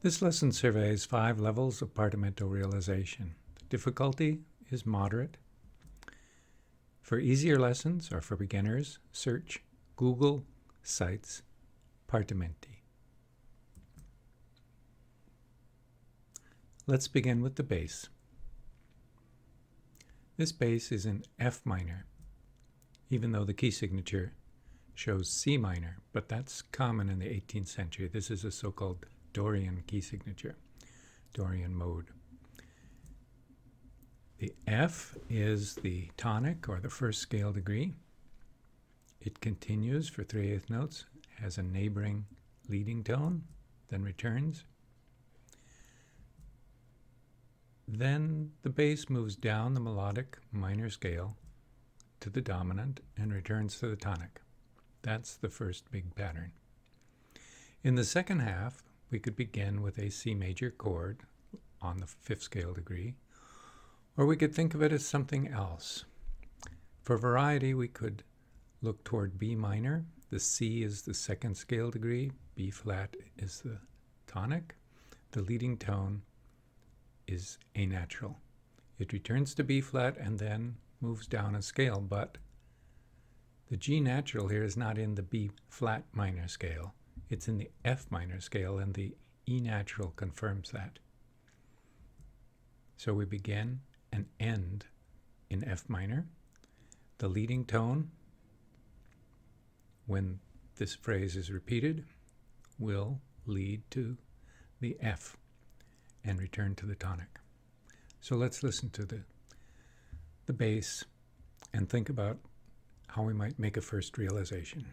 This lesson surveys 5 levels of partimento realization. The difficulty is moderate. For easier lessons or for beginners, search Google Sites Partimenti. Let's begin with the bass. This bass is in F minor, even though the key signature shows C minor, but that's common in the 18th century. This is a so-called Dorian key signature, Dorian mode. The F is the tonic, or the first scale degree. It continues for 3/8 notes, has a neighboring leading tone, then returns. Then the bass moves down the melodic minor scale to the dominant and returns to the tonic. That's the first big pattern. In the second half, we could begin with a C major chord on the 5th scale degree, or we could think of it as something else. For variety, we could look toward B minor. The C is the 2nd scale degree, B flat is the tonic. The leading tone is A natural. It returns to B flat and then moves down a scale, but the G natural here is not in the B flat minor scale. It's in the F minor scale, and the E natural confirms that. So we begin and end in F minor. The leading tone, when this phrase is repeated, will lead to the F and return to the tonic. So let's listen to the bass and think about how we might make a first realization.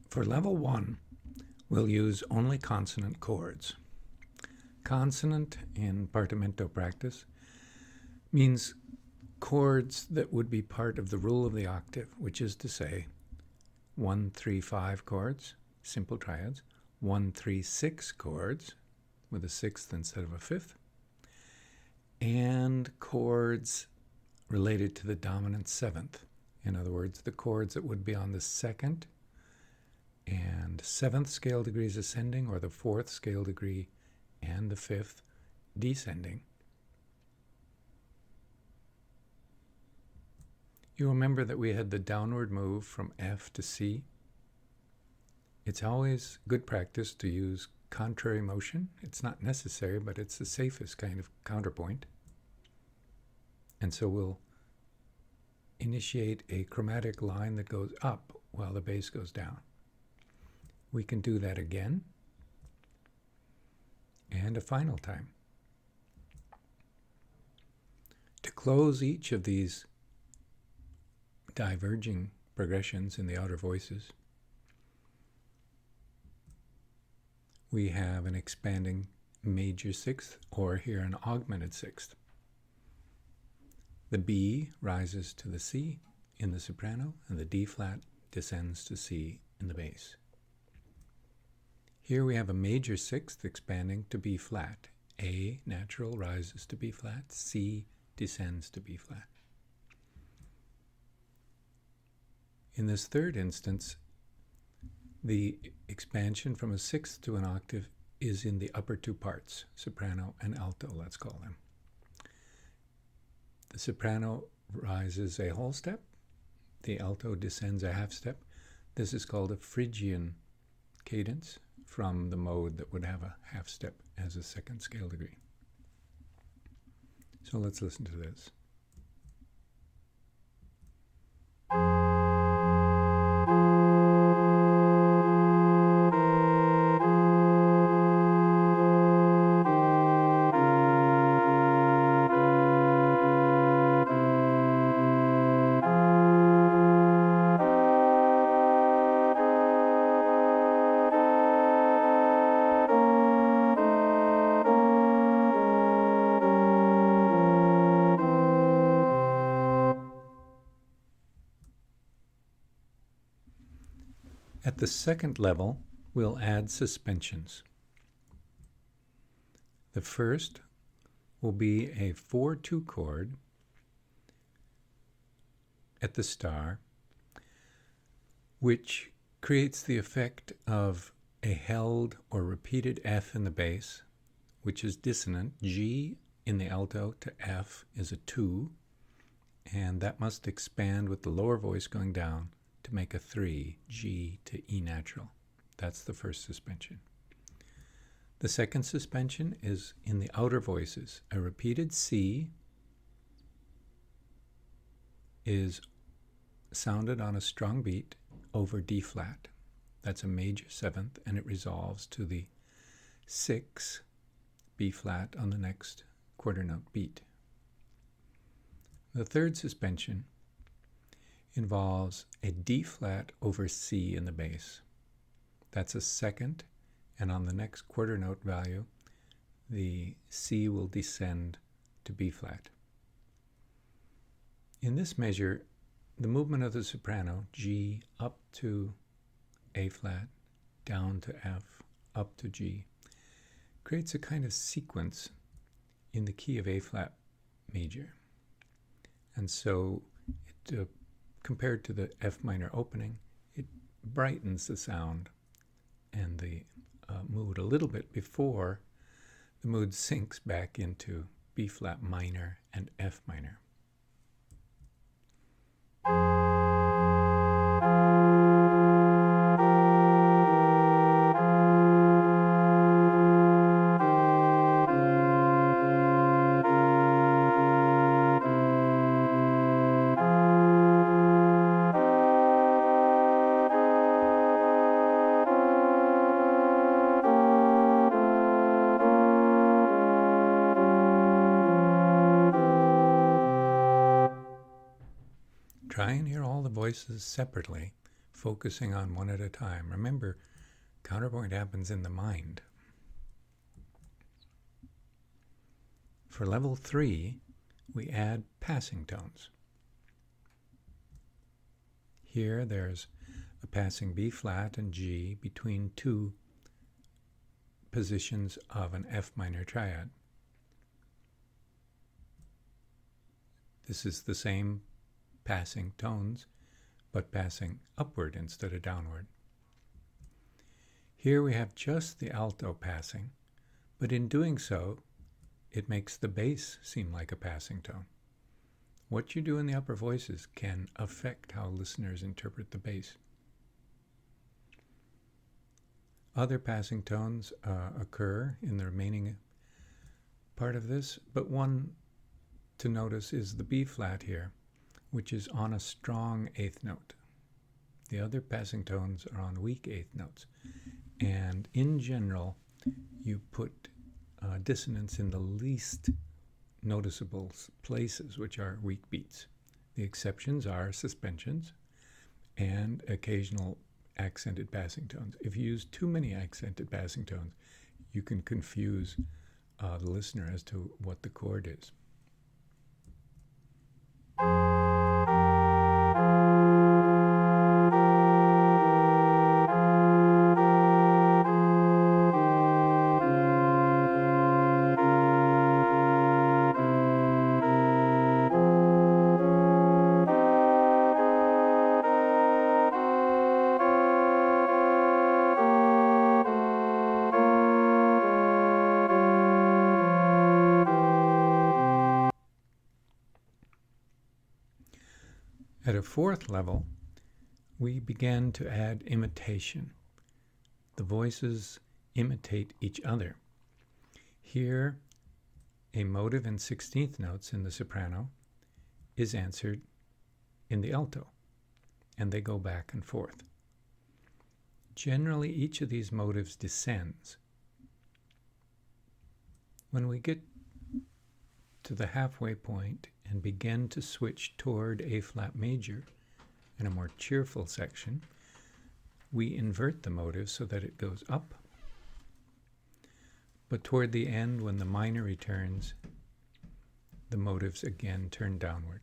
For level 1, we'll use only consonant chords. Consonant in partimento practice means chords that would be part of the rule of the octave, which is to say 1-3-5 chords, simple triads, 1-3-6 chords with a 6th instead of a 5th, and chords related to the dominant 7th. In other words, the chords that would be on the 2nd and 7th scale degrees ascending, or the 4th scale degree and the 5th descending. You remember that we had the downward move from F to C. It's always good practice to use contrary motion. It's not necessary, but it's the safest kind of counterpoint. And so we'll initiate a chromatic line that goes up while the bass goes down. We can do that again, and a final time. To close each of these diverging progressions in the outer voices, we have an expanding major 6th, or here an augmented 6th. The B rises to the C in the soprano, and the D flat descends to C in the bass. Here we have a major 6th expanding to B flat. A natural rises to B flat. C descends to B flat. In this third instance, the expansion from a 6th to an octave is in the upper 2 parts, soprano and alto, let's call them. The soprano rises a whole step. The alto descends a half step. This is called a Phrygian cadence, from the mode that would have a half step as a 2nd scale degree. So let's listen to this. At the second level, we'll add suspensions. The first will be a 4/2 chord at the star, which creates the effect of a held or repeated F in the bass, which is dissonant. G in the alto to F is a 2, and that must expand with the lower voice going down to make a 3, G to E natural. That's the first suspension. The second suspension is in the outer voices. A repeated C is sounded on a strong beat over D flat. That's a major seventh, and it resolves to the 6 B flat on the next quarter note beat. The third suspension involves a D flat over C in the bass. That's a second, and on the next quarter note value, the C will descend to B flat. In this measure, the movement of the soprano, G up to A flat, down to F, up to G, creates a kind of sequence in the key of A flat major. And so, compared to the F minor opening, it brightens the sound and the mood a little bit before the mood sinks back into B flat minor and F minor. Try and hear all the voices separately, focusing on one at a time. Remember, counterpoint happens in the mind. For level 3, we add passing tones. Here there's a passing B flat and G between two positions of an F minor triad. This is the same passing tones, but passing upward instead of downward. Here we have just the alto passing, but in doing so, it makes the bass seem like a passing tone. What you do in the upper voices can affect how listeners interpret the bass. Other passing tones occur in the remaining part of this, but one to notice is the B flat here, which is on a strong eighth note. The other passing tones are on weak eighth notes. And in general, you put dissonance in the least noticeable places, which are weak beats. The exceptions are suspensions and occasional accented passing tones. If you use too many accented passing tones, you can confuse the listener as to what the chord is. At a fourth level, we began to add imitation. The voices imitate each other. Here, a motive in 16th notes in the soprano is answered in the alto, and they go back and forth. Generally, each of these motives descends. When we get to the halfway point and begin to switch toward A flat major in a more cheerful section, we invert the motive so that it goes up. But toward the end, when the minor returns, the motives again turn downward.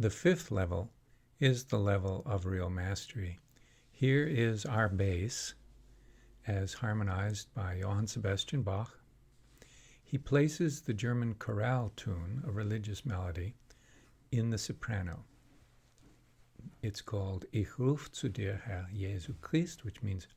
The fifth level is the level of real mastery. Here is our bass as harmonized by Johann Sebastian Bach. He places the German chorale tune, a religious melody, in the soprano. It's called Ich ruf zu dir, Herr Jesu Christ, which means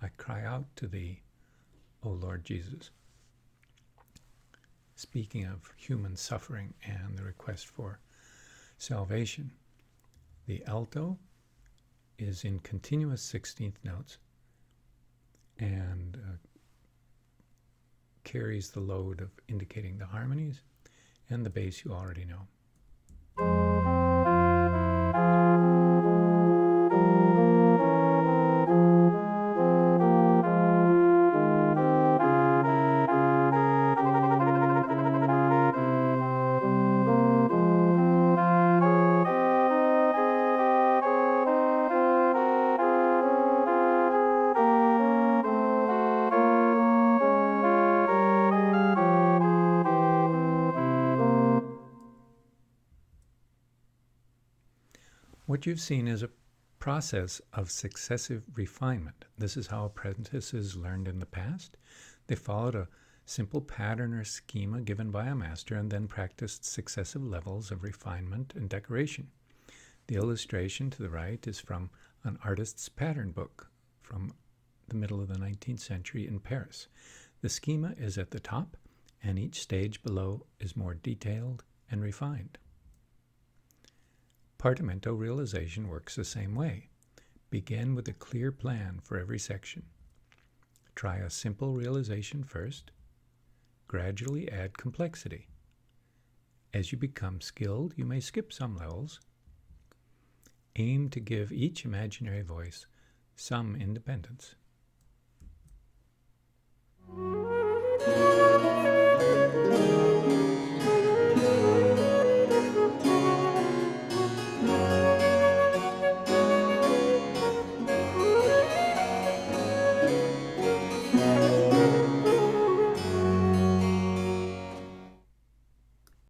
I cry out to thee, O Lord Jesus. Speaking of human suffering and the request for salvation. The alto is in continuous 16th notes and carries the load of indicating the harmonies, and the bass you already know. What you've seen is a process of successive refinement. This is how apprentices learned in the past. They followed a simple pattern or schema given by a master and then practiced successive levels of refinement and decoration. The illustration to the right is from an artist's pattern book from the middle of the 19th century in Paris. The schema is at the top, and each stage below is more detailed and refined. Partimento realization works the same way. Begin with a clear plan for every section. Try a simple realization first. Gradually add complexity. As you become skilled, you may skip some levels. Aim to give each imaginary voice some independence.